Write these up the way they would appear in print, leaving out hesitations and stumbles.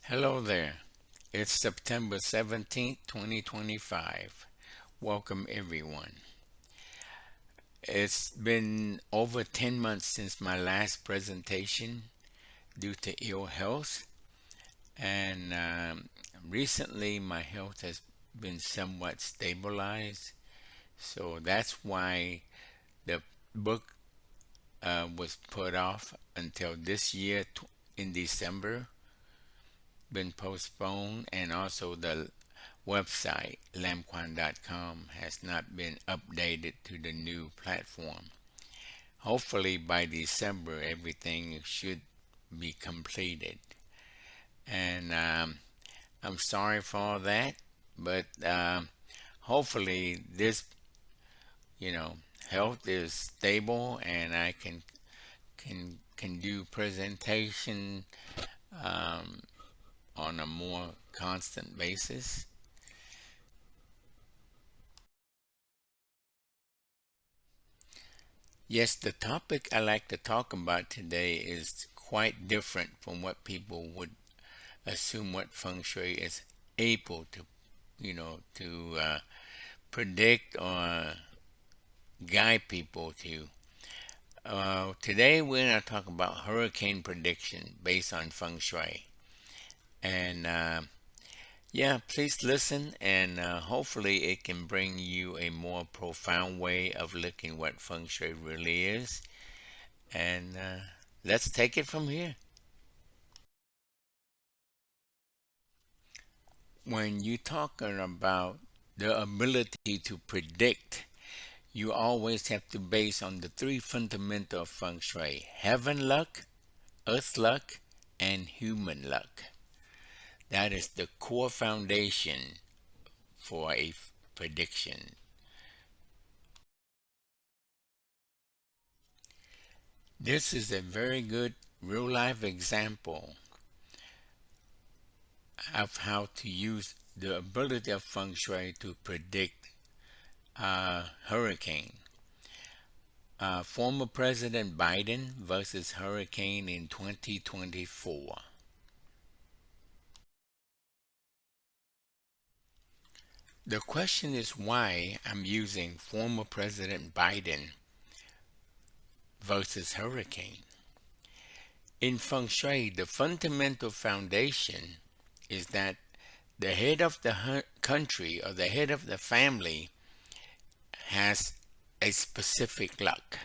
Hello there. It's September 17th, 2025. Welcome, everyone. It's been over 10 months since my last presentation due to ill health, and recently my health has been somewhat stabilized. So that's why the book was put off until this year in December, been postponed, and also the website, lamquan.com, has not been updated to the new platform. Hopefully by December, everything should be completed. And I'm sorry for all that, but hopefully this, you know, health is stable and I can do presentation um, on a more constant basis. Yes, the topic I like to talk about today is quite different from what people would assume what feng shui is able to, predict or guide people to. Today we're going to talk about hurricane prediction based on feng shui. And yeah, please listen and hopefully it can bring you a more profound way of looking what feng shui really is. And let's take it from here. When you're talking about the ability to predict, you always have to base on the three fundamental of feng shui: heaven luck, earth luck, and human luck. That is the core foundation for a prediction. This is a very good real life example of how to use the ability of feng shui to predict a hurricane. Former President Biden versus hurricane in 2024. The question is why I'm using former President Biden versus hurricane. In feng shui, the fundamental foundation is that the head of the country or the head of the family has a specific luck.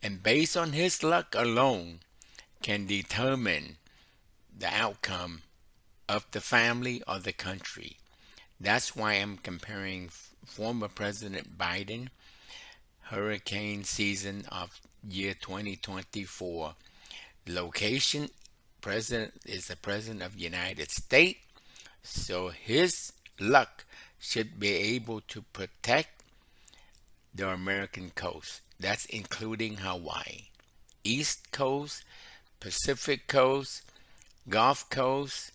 And based on his luck alone, can determine the outcome of the family or the country. That's why I'm comparing former President Biden, hurricane season of year 2024. Location, president is the president of the United States, so his luck should be able to protect the American coast. That's including Hawaii, East Coast, Pacific Coast, Gulf Coast,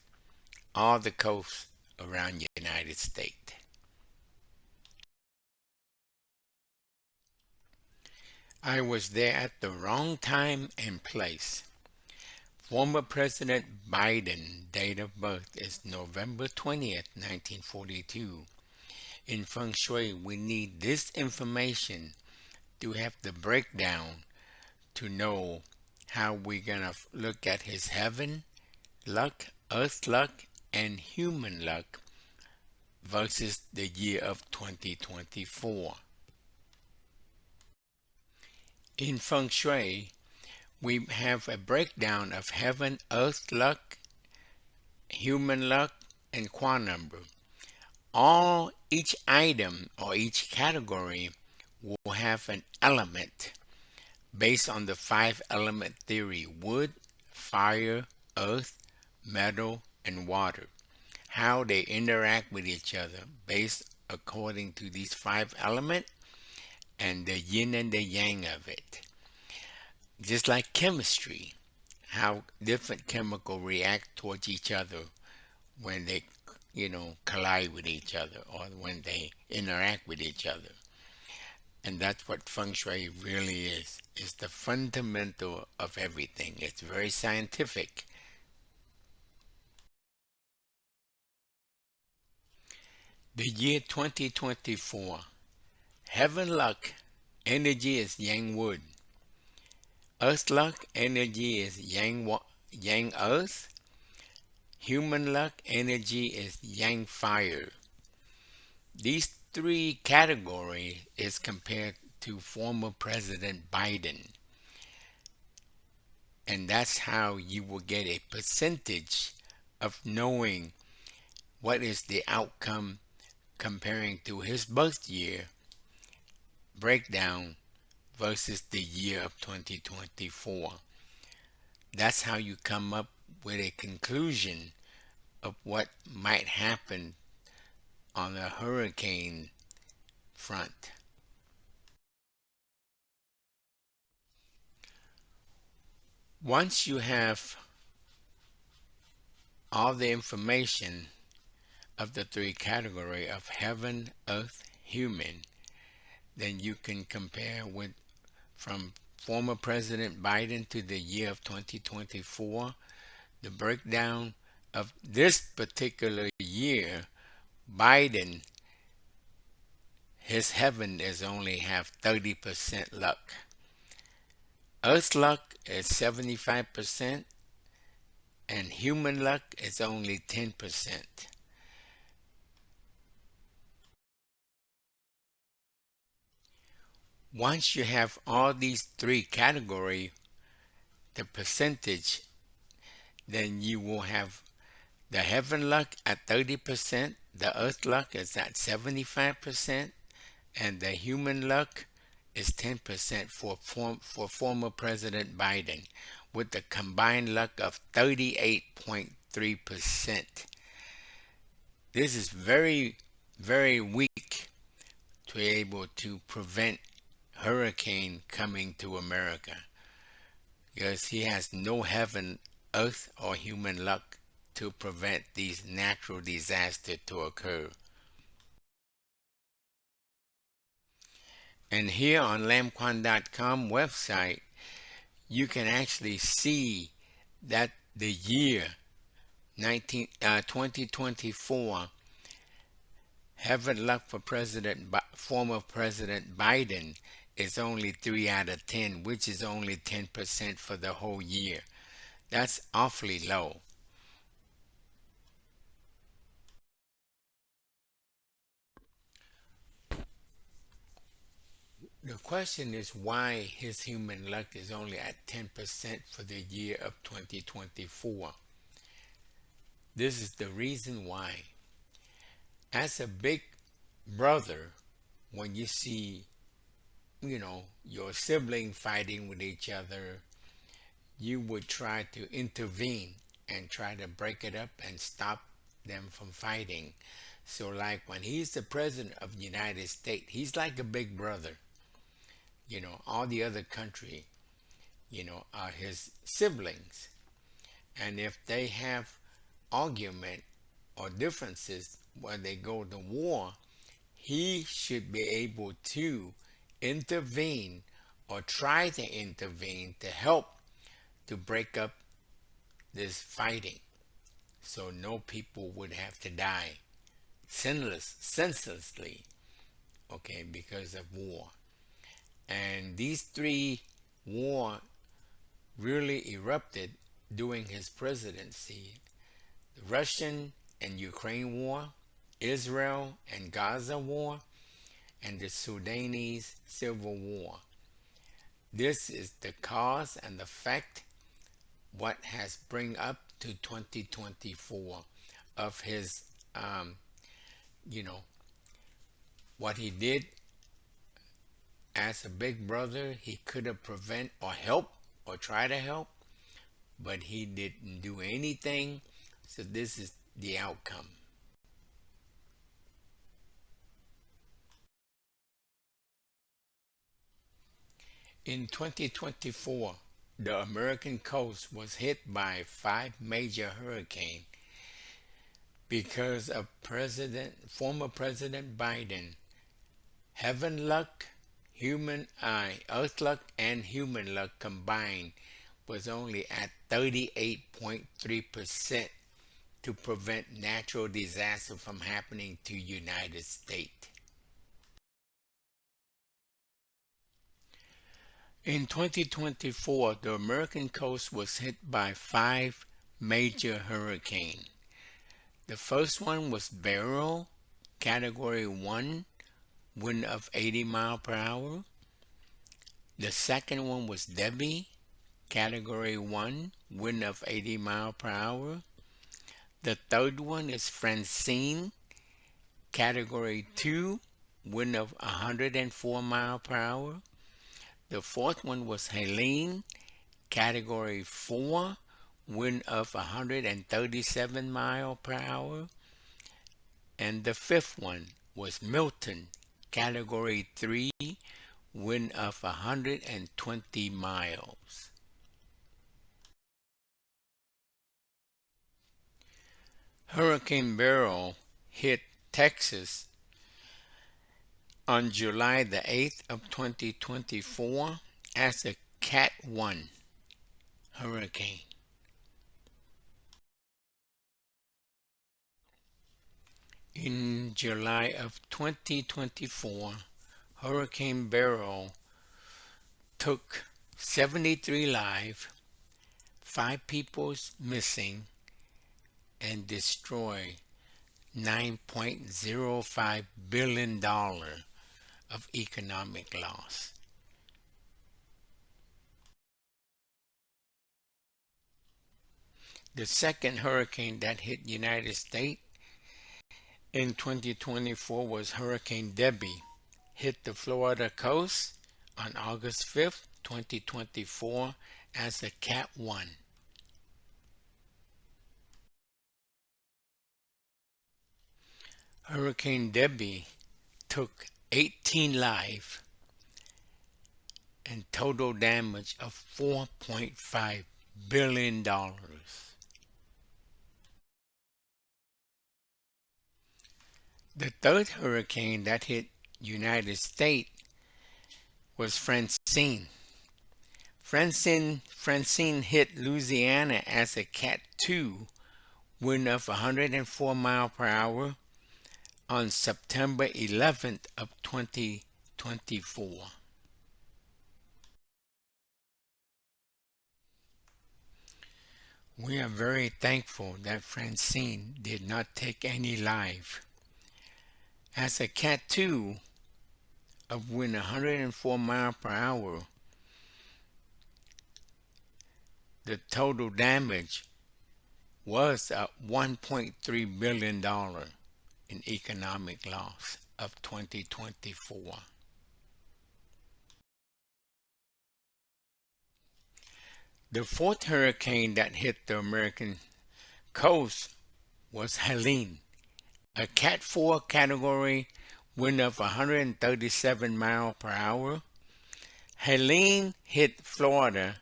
all the coasts around the United States. I was there at the wrong time and place. Former President Biden date of birth is November 20th, 1942. In Feng Shui, we need this information to have the breakdown to know how we're going to look at his heaven luck, earth luck, and human luck versus the year of 2024. In Feng Shui, we have a breakdown of heaven, earth luck, human luck, and qua number. All each item or each category will have an element based on the five element theory: wood, fire, earth, metal, and water. How they interact with each other based according to these five elements and the yin and the yang of it. Just like chemistry, how different chemicals react towards each other when they, collide with each other or when they interact with each other. And that's what feng shui really is. It's the fundamental of everything. It's very scientific. The year 2024. Heaven luck energy is Yang Wood. Earth luck energy is Yang Earth. Human luck energy is Yang Fire. These three categories is compared to former President Biden. And that's how you will get a percentage of knowing what is the outcome comparing to his birth year breakdown versus the year of 2024. That's how you come up with a conclusion of what might happen on the hurricane front. Once you have all the information of the three category of heaven, earth, human, then you can compare with from former President Biden to the year of 2024, the breakdown of this particular year. Biden, his heaven is only have 30% luck. Earth luck is 75%, and human luck is only 10%. Once you have all these three categories, the percentage, then you will have the heaven luck at 30%, the earth luck is at 75%, and the human luck is 10% for former President Biden, with the combined luck of 38.3%. This is very, very weak to be able to prevent hurricane coming to America, because he has no heaven, earth, or human luck to prevent these natural disasters to occur. And here on lamquan.com website, you can actually see that the year 2024 heaven luck for former President Biden is only 3 out of 10, which is only 10% for the whole year. That's awfully low. The question is why his human luck is only at 10% for the year of 2024. This is the reason why. As a big brother, when you see, your sibling fighting with each other, you would try to intervene and try to break it up and stop them from fighting. So like when he's the president of the United States, he's like a big brother. All the other country, are his siblings. And if they have argument or differences where they go to war, he should be able to intervene or try to intervene to help to break up this fighting so no people would have to die senselessly, okay, because of war. And these three war really erupted during his presidency: the Russian and Ukraine war, Israel and Gaza war, and the Sudanese civil war. This is the cause and the fact what has bring up to 2024 of his, what he did as a big brother. He could have prevent or help or try to help, but he didn't do anything. So this is the outcome. In 2024, the American coast was hit by 5 major hurricanes because of former President Biden. Heaven luck, earth luck, and human luck combined was only at 38.3% to prevent natural disaster from happening to United States. In 2024, the American coast was hit by five major hurricanes. The first one was Beryl, Category 1, wind of 80 miles per hour. The second one was Debbie, Category 1, wind of 80 miles per hour. The third one is Francine, Category 2, wind of 104 miles per hour. The fourth one was Helene, Category 4, wind of 137 miles per hour. And the fifth one was Milton, Category 3, wind of 120 miles. Hurricane Beryl hit Texas on July the 8th of 2024 as a Cat 1 hurricane. In July of 2024, Hurricane Beryl took 73 lives, 5 people missing, and destroyed $9.05 billion of economic loss. The second hurricane that hit United States in 2024 was Hurricane Debbie. Hit the Florida coast on August 5th, 2024 as a Cat 1. Hurricane Debbie took 18 lives and total damage of $4.5 billion. The third hurricane that hit United States was Francine. Francine hit Louisiana as a Cat 2, wind of 104 miles per hour on September 11th of 2024. We are very thankful that Francine did not take any life. As a Cat 2 of wind 104 miles per hour, the total damage was $1.3 billion in economic loss of 2024. The fourth hurricane that hit the American coast was Helene, a Cat 4 category, wind of 137 miles per hour. Helene hit Florida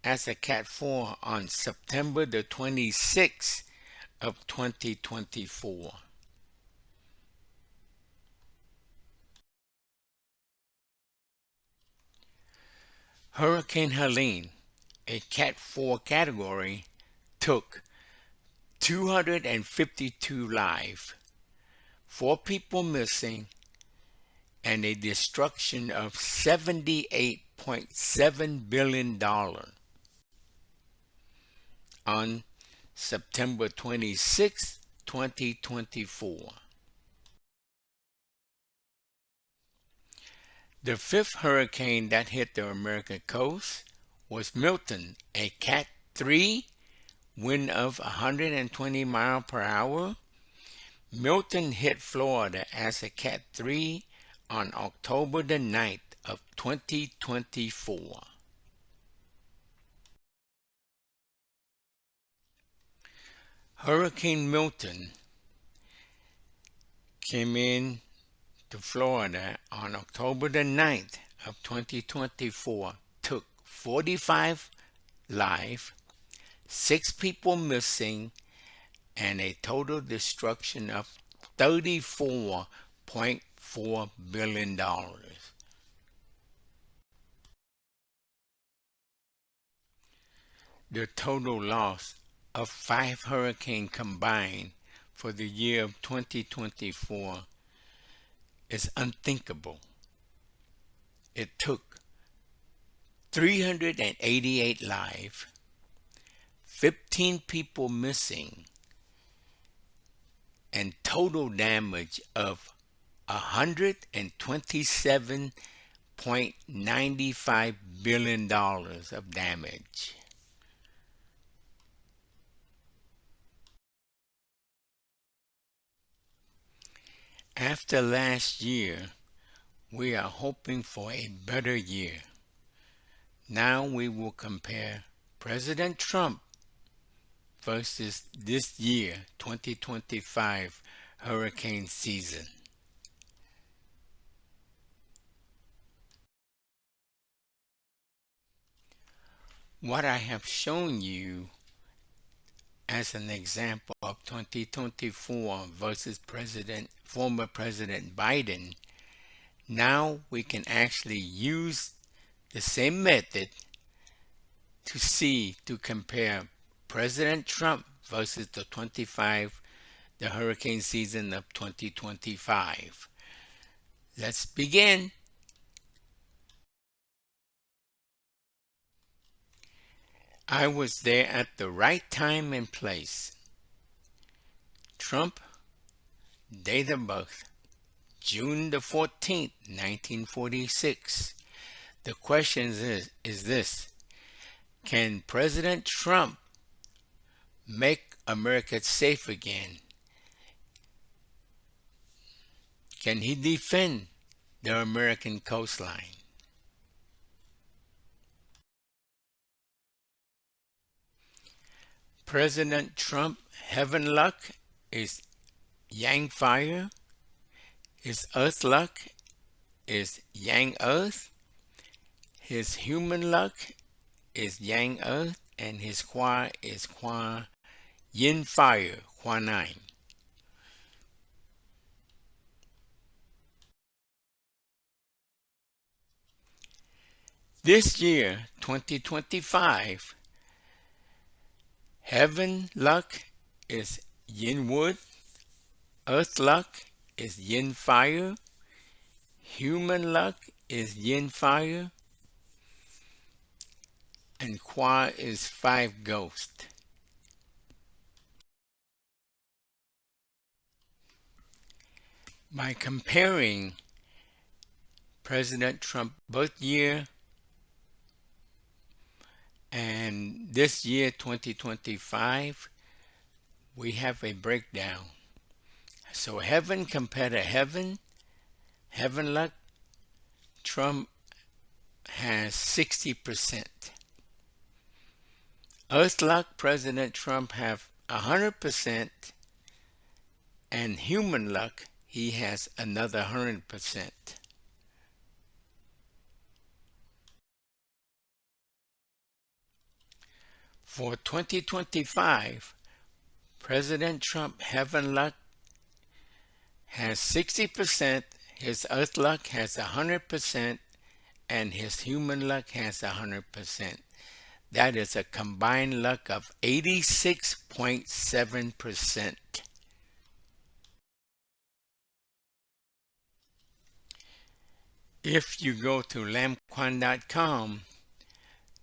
as a Cat 4 on September the 26th of 2024. Hurricane Helene, a Cat 4 category, took 252 lives, 4 people missing, and a destruction of $78.7 billion on September 26, 2024. The fifth hurricane that hit the American coast was Milton, a Cat 3, wind of 120 miles per hour. Milton hit Florida as a Cat 3 on October the 9th of 2024. Hurricane Milton came in to Florida on October the 9th of 2024, took 45 lives, 6 people missing, and a total destruction of $34.4 billion. The total loss of 5 hurricanes combined for the year of 2024 is unthinkable. It took 388 lives, 15 people missing, and total damage of $127.95 billion of damage. After last year, we are hoping for a better year. Now we will compare President Trump versus this year, 2025 hurricane season. What I have shown you as an example of 2024 versus former President Biden, now we can actually use the same method to compare President Trump versus the hurricane season of 2025. Let's begin. I was there at the right time and place. Trump, date of birth, June the 14th, 1946. The question is this: can President Trump make America safe again? Can he defend the American coastline? President Trump heaven luck is Yang fire. His earth luck is Yang earth. His human luck is Yang earth, and his Kwa is Kwa Yin fire, Kwa 9. This year, 2025, heaven luck is Yin wood, earth luck is Yin fire, human luck is Yin fire, and Kwa is 5 ghost. By comparing President Trump birth year and this year 2025, we have a breakdown. So heaven compared to heaven luck, Trump has 60%. Earth luck, President Trump have 100%, and human luck, he has another 100%. For 2025, President Trump heaven luck has 60%, his earth luck has 100%, and his human luck has 100%. That is a combined luck of 86.7%. If you go to lamquan.com,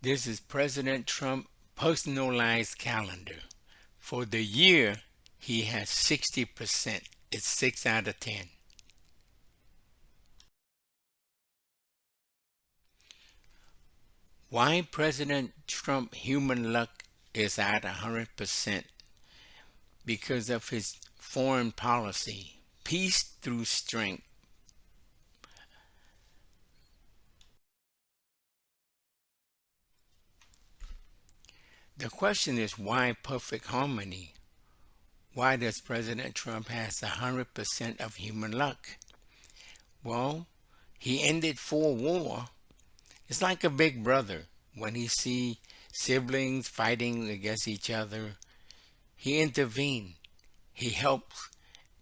this is President Trump personalized calendar. For the year, he has 60%. It's 6 out of 10. Why President Trump human luck is at 100%? Because of his foreign policy, peace through strength. The question is, why perfect harmony? Why does President Trump has 100% of human luck? Well, he ended 4 war. It's like a big brother. When he see siblings fighting against each other, he intervene. He helps,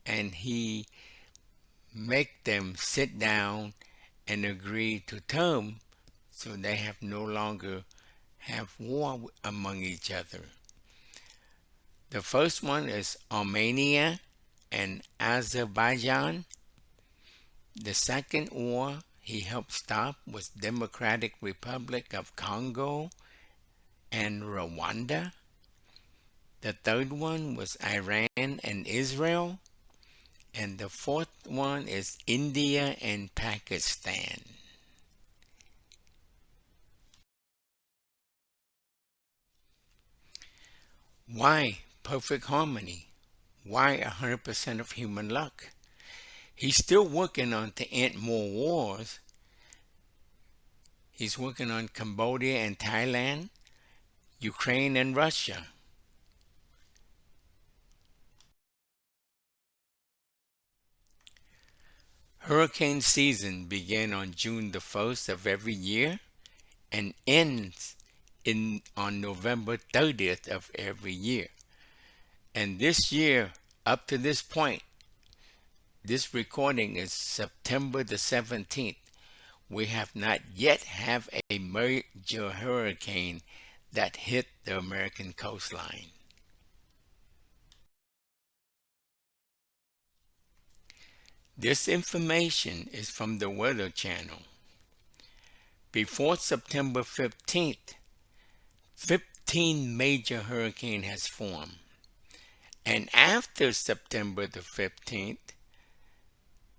and he make them sit down and agree to term, so they have no longer have war among each other. The first one is Armenia and Azerbaijan. The second war he helped stop was Democratic Republic of Congo and Rwanda. The third one was Iran and Israel. And the fourth one is India and Pakistan. Why perfect harmony? Why 100% of human luck? He's still working on to end more wars. He's working on Cambodia and Thailand, Ukraine and Russia. Hurricane season began on June the 1st of every year and ends on November 30th of every year. And this year, up to this point, this recording is September the 17th. We have not yet have a major hurricane that hit the American coastline. This information is from the Weather Channel. Before September 15th, 15 major hurricanes has formed. And after September the 15th,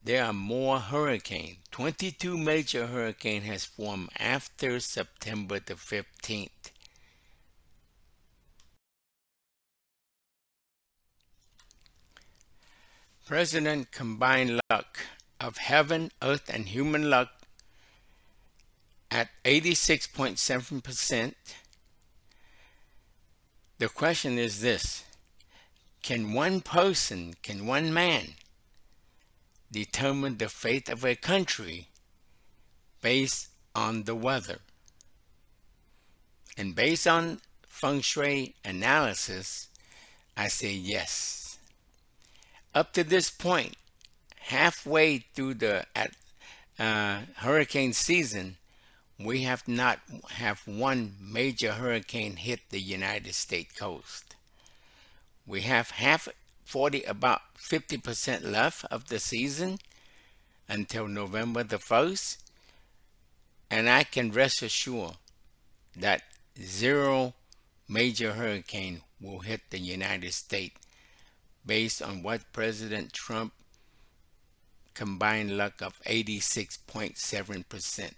there are more hurricanes. 22 major hurricanes has formed after September the 15th. President combined luck of heaven, earth, and human luck at 86.7%. The question is this: can one man, determine the fate of a country based on the weather? And based on feng shui analysis, I say yes. Up to this point, halfway through the hurricane season, we have not have one major hurricane hit the United States coast. We have about 50% left of the season until November the 1st, and I can rest assured that 0 major hurricane will hit the United States based on what President Trump combined luck of 86.7%.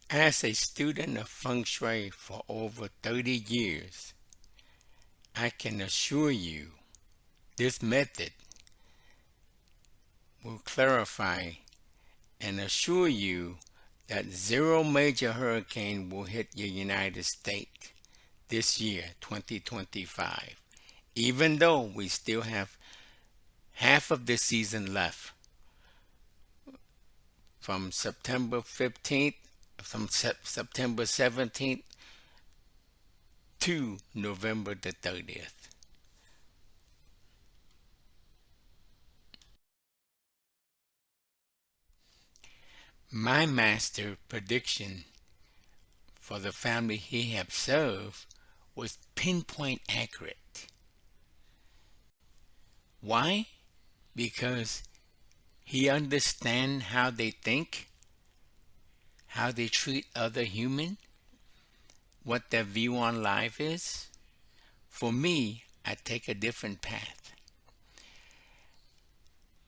As a student of feng shui for over 30 years, I can assure you this method will clarify and assure you that 0 major hurricane will hit the United States this year, 2025, even though we still have half of the season left from September 15th, from September 17th to November the 30th. My master prediction for the family he had served was pinpoint accurate. Why? Because he understands how they think, how they treat other humans, what their view on life is. For me, I take a different path.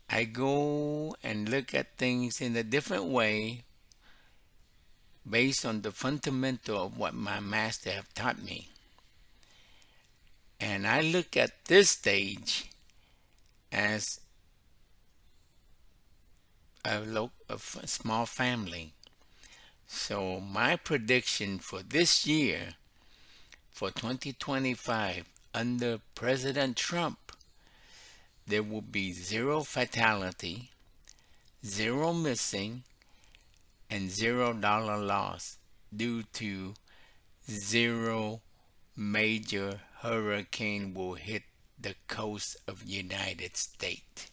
I go and look at things in a different way based on the fundamental of what my master have taught me. And I look at this stage as a small family. So my prediction for this year, for 2025, under President Trump, there will be 0 fatality, 0 missing, and $0 loss due to 0 major hurricane will hit the coast of the United States.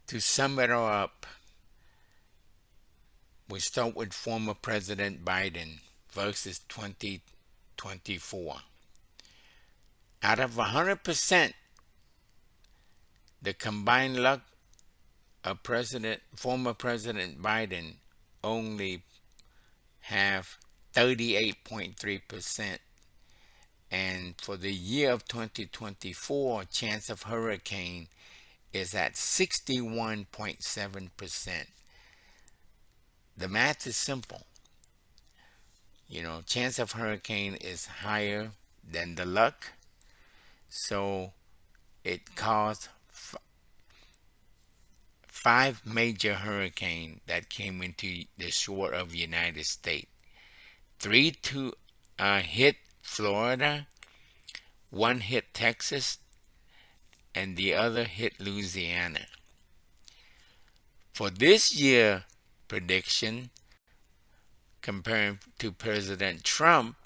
To sum it all up, We start with former President Biden versus 2024. Out of 100%, the combined luck of former President Biden only have 38.3%. And for the year of 2024, chance of hurricane is at 61.7%. The math is simple. Chance of hurricane is higher than the luck. So it caused five major hurricanes that came into the shore of the United States. Three to hit Florida, one hit Texas, and the other hit Louisiana. For this year prediction, comparing to President Trump,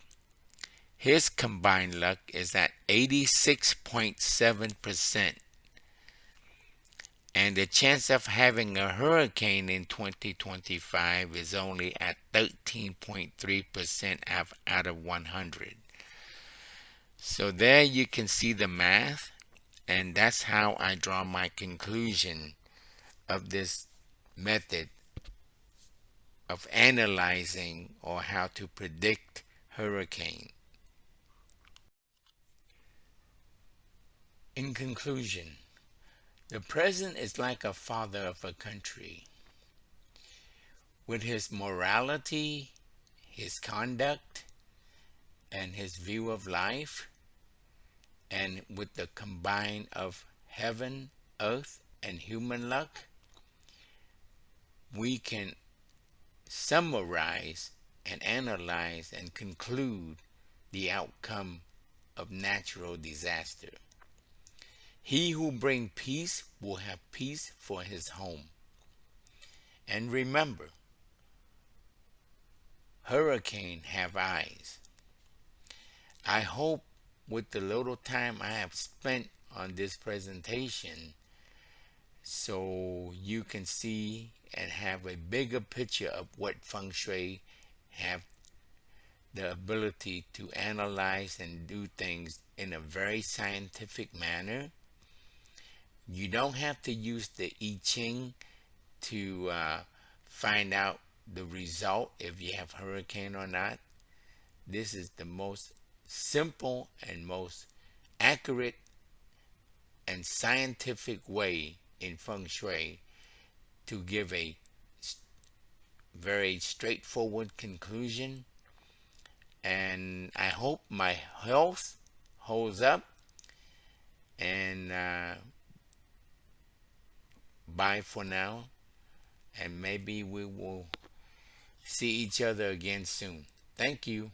his combined luck is at 86.7%. And the chance of having a hurricane in 2025 is only at 13.3% out of 100. So there you can see the math, and that's how I draw my conclusion of this method of analyzing or how to predict hurricane. In conclusion, the president is like a father of a country. With his morality, his conduct, and his view of life, and with the combine of heaven, earth, and human luck, we can summarize and analyze and conclude the outcome of natural disaster. He who brings peace will have peace for his home. And remember, hurricanes have eyes. I hope with the little time I have spent on this presentation, so you can see and have a bigger picture of what Feng Shui have the ability to analyze and do things in a very scientific manner. You don't have to use the I Ching to find out the result if you have hurricane or not. This is the most simple and most accurate and scientific way in Feng Shui to give a very straightforward conclusion. And I hope my health holds up. And bye for now. And maybe we will see each other again soon. Thank you.